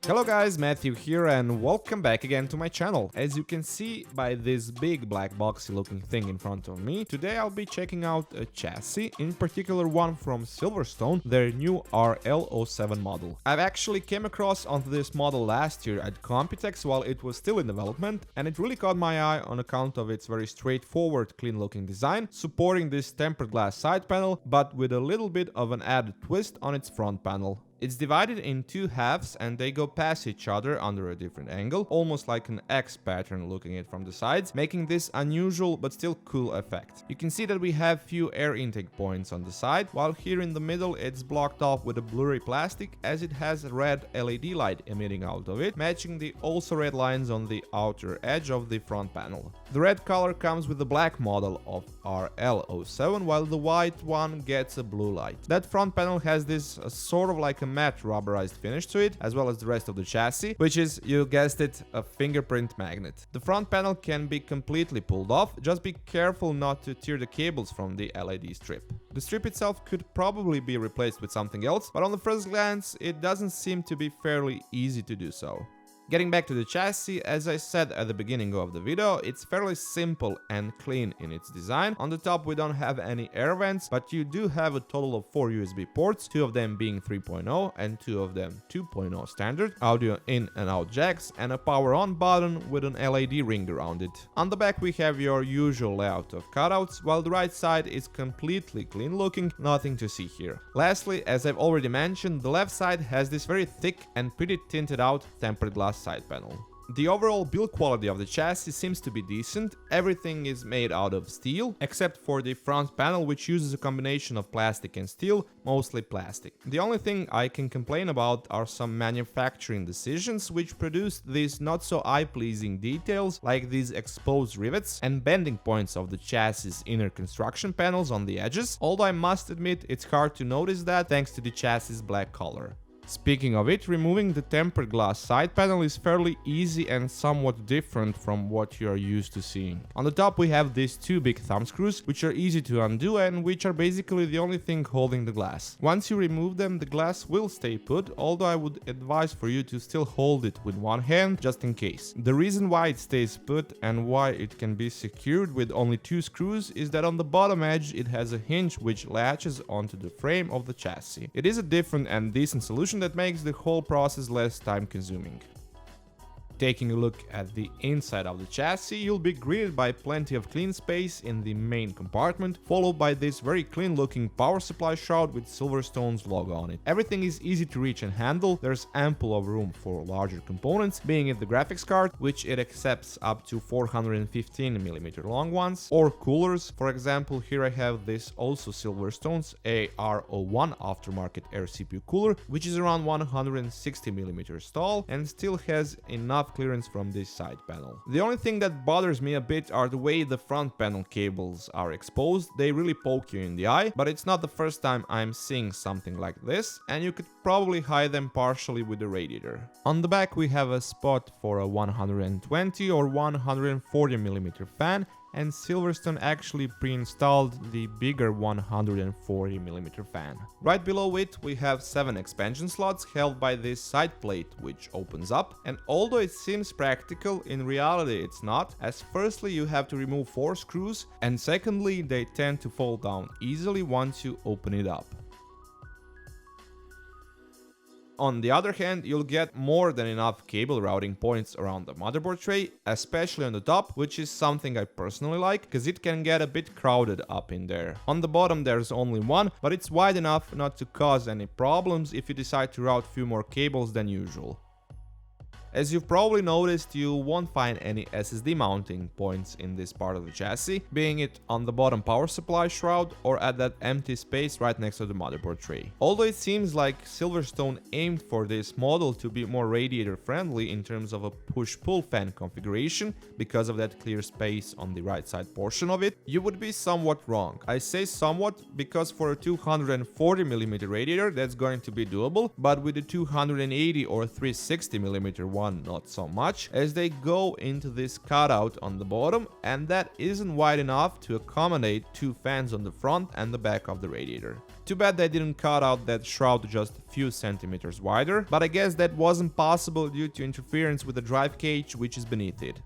Hello guys, Matthew here and welcome back again to my channel. As you can see by this big black boxy looking thing in front of me, today I'll be checking out a chassis, in particular one from Silverstone, their new RL07 model. I've actually came across onto this model last year at Computex while it was still in development, and it really caught my eye on account of its very straightforward, clean looking design, supporting this tempered glass side panel, but with a little bit of an added twist on its front panel. It's divided in two halves and they go past each other under a different angle, almost like an X pattern looking at it from the sides, making this unusual but still cool effect. You can see that we have few air intake points on the side, while here in the middle it's blocked off with a blurry plastic as it has a red LED light emitting out of it, matching the also red lines on the outer edge of the front panel. The red color comes with the black model of RL07, while the white one gets a blue light. That front panel has this sort of like a matte rubberized finish to it, as well as the rest of the chassis, which is, you guessed it, a fingerprint magnet. The front panel can be completely pulled off, just be careful not to tear the cables from the LED strip. The strip itself could probably be replaced with something else, but on the first glance it doesn't seem to be fairly easy to do so. Getting back to the chassis, as I said at the beginning of the video, it's fairly simple and clean in its design. On the top we don't have any air vents, but you do have a total of 4 USB ports, 2 of them being 3.0 and 2 of them 2.0 standard, audio in and out jacks, and a power on button with an LED ring around it. On the back we have your usual layout of cutouts, while the right side is completely clean looking, nothing to see here. Lastly, as I've already mentioned, the left side has this very thick and pretty tinted out tempered glass side panel. The overall build quality of the chassis seems to be decent. Everything is made out of steel, except for the front panel, which uses a combination of plastic and steel, mostly plastic. The only thing I can complain about are some manufacturing decisions which produce these not so eye-pleasing details, like these exposed rivets and bending points of the chassis inner construction panels on the edges, although I must admit it's hard to notice that thanks to the chassis black color. Speaking of it, removing the tempered glass side panel is fairly easy and somewhat different from what you are used to seeing. On the top we have these two big thumb screws, which are easy to undo and which are basically the only thing holding the glass. Once you remove them, the glass will stay put, although I would advise for you to still hold it with one hand just in case. The reason why it stays put and why it can be secured with only 2 screws is that on the bottom edge it has a hinge which latches onto the frame of the chassis. It is a different and decent solution that makes the whole process less time consuming. Taking a look at the inside of the chassis, you'll be greeted by plenty of clean space in the main compartment, followed by this very clean looking power supply shroud with Silverstone's logo on it. Everything is easy to reach and handle, there's ample of room for larger components, being it the graphics card, which it accepts up to 415mm long ones, or coolers. For example, here I have this also Silverstone's AR01 aftermarket air CPU cooler, which is around 160mm tall and still has enough clearance from this side panel. The only thing that bothers me a bit are the way the front panel cables are exposed. They really poke you in the eye, but it's not the first time I'm seeing something like this, and you could probably hide them partially with the radiator. On the back we have a spot for a 120 or 140mm fan, and Silverstone actually pre-installed the bigger 140mm fan. Right below it we have 7 expansion slots held by this side plate which opens up, and although it seems practical, in reality it's not, as firstly you have to remove 4 screws and secondly they tend to fall down easily once you open it up. On the other hand, you'll get more than enough cable routing points around the motherboard tray, especially on the top, which is something I personally like, because it can get a bit crowded up in there. On the bottom there's only one, but it's wide enough not to cause any problems if you decide to route few more cables than usual. As you've probably noticed, you won't find any SSD mounting points in this part of the chassis, being it on the bottom power supply shroud or at that empty space right next to the motherboard tray. Although it seems like Silverstone aimed for this model to be more radiator friendly in terms of a push-pull fan configuration because of that clear space on the right side portion of it, you would be somewhat wrong. I say somewhat because for a 240mm radiator that's going to be doable, but with a 280 or 360mm one not so much, as they go into this cutout on the bottom, and that isn't wide enough to accommodate two fans on the front and the back of the radiator. Too bad they didn't cut out that shroud just a few centimeters wider, but I guess that wasn't possible due to interference with the drive cage which is beneath it.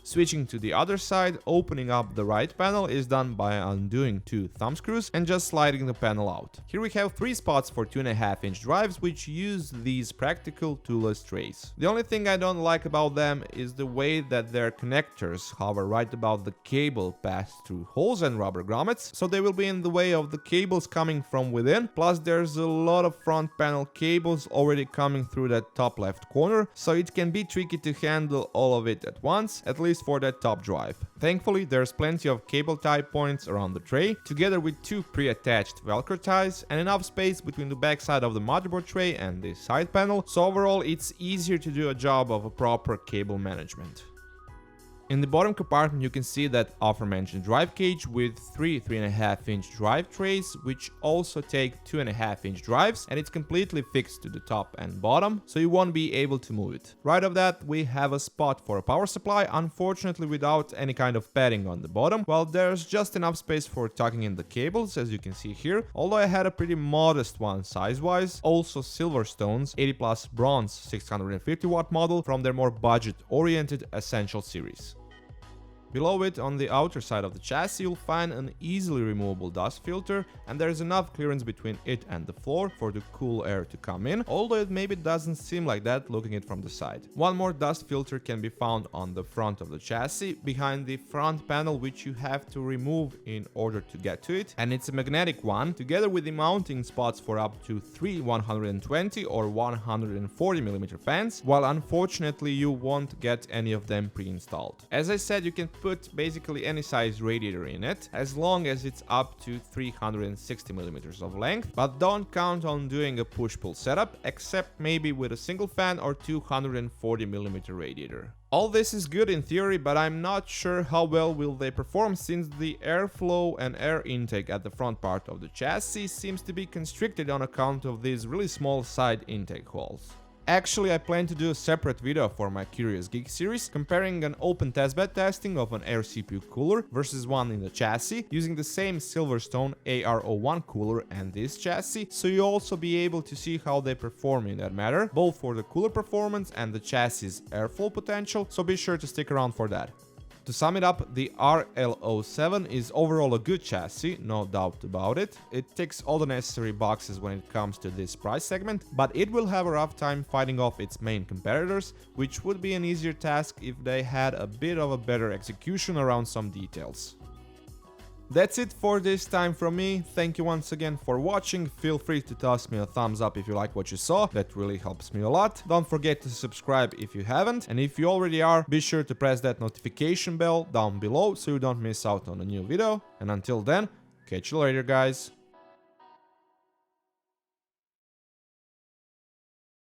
Switching to the other side, opening up the right panel is done by undoing two thumb screws and just sliding the panel out. Here we have 3 spots for 2.5-inch drives which use these practical toolless trays. The only thing I don't like about them is the way that their connectors hover right above the cable passed through holes and rubber grommets, so they will be in the way of the cables coming from within, plus there's a lot of front panel cables already coming through that top left corner, so it can be tricky to handle all of it at once, at least for that top drive. Thankfully, there's plenty of cable tie points around the tray, together with 2 pre-attached velcro ties and enough space between the backside of the motherboard tray and the side panel, so overall it's easier to do a job of a proper cable management. In the bottom compartment you can see that aforementioned drive cage with 3 3.5-inch drive trays, which also take 2.5-inch drives, and it's completely fixed to the top and bottom, so you won't be able to move it. Right of that we have a spot for a power supply, unfortunately without any kind of padding on the bottom, while there's just enough space for tucking in the cables, as you can see here, although I had a pretty modest one size-wise. Also Silverstone's 80 Plus Bronze 650 watt model from their more budget-oriented Essential series. Below it, on the outer side of the chassis, you'll find an easily removable dust filter, and there's enough clearance between it and the floor for the cool air to come in, although it maybe doesn't seem like that looking it from the side. One more dust filter can be found on the front of the chassis, behind the front panel, which you have to remove in order to get to it, and it's a magnetic one, together with the mounting spots for up to 3 120 or 140mm fans, while unfortunately you won't get any of them pre-installed. As I said, you can put basically any size radiator in it, as long as it's up to 360mm of length, but don't count on doing a push-pull setup, except maybe with a single fan or 240mm radiator. All this is good in theory, but I'm not sure how well will they perform, since the airflow and air intake at the front part of the chassis seems to be constricted on account of these really small side intake holes. Actually, I plan to do a separate video for my Curious Geek series, comparing an open testbed testing of an air CPU cooler versus one in the chassis, using the same Silverstone AR01 cooler and this chassis, so you'll also be able to see how they perform in that matter, both for the cooler performance and the chassis airflow potential, so be sure to stick around for that. To sum it up, the RL07 is overall a good chassis, no doubt about it. It ticks all the necessary boxes when it comes to this price segment, but it will have a rough time fighting off its main competitors, which would be an easier task if they had a bit of a better execution around some details. That's it for this time from me. Thank you once again for watching. Feel free to toss me a thumbs up if you like what you saw. That really helps me a lot. Don't forget to subscribe if you haven't. And if you already are, be sure to press that notification bell down below so you don't miss out on a new video. And until then, catch you later, guys.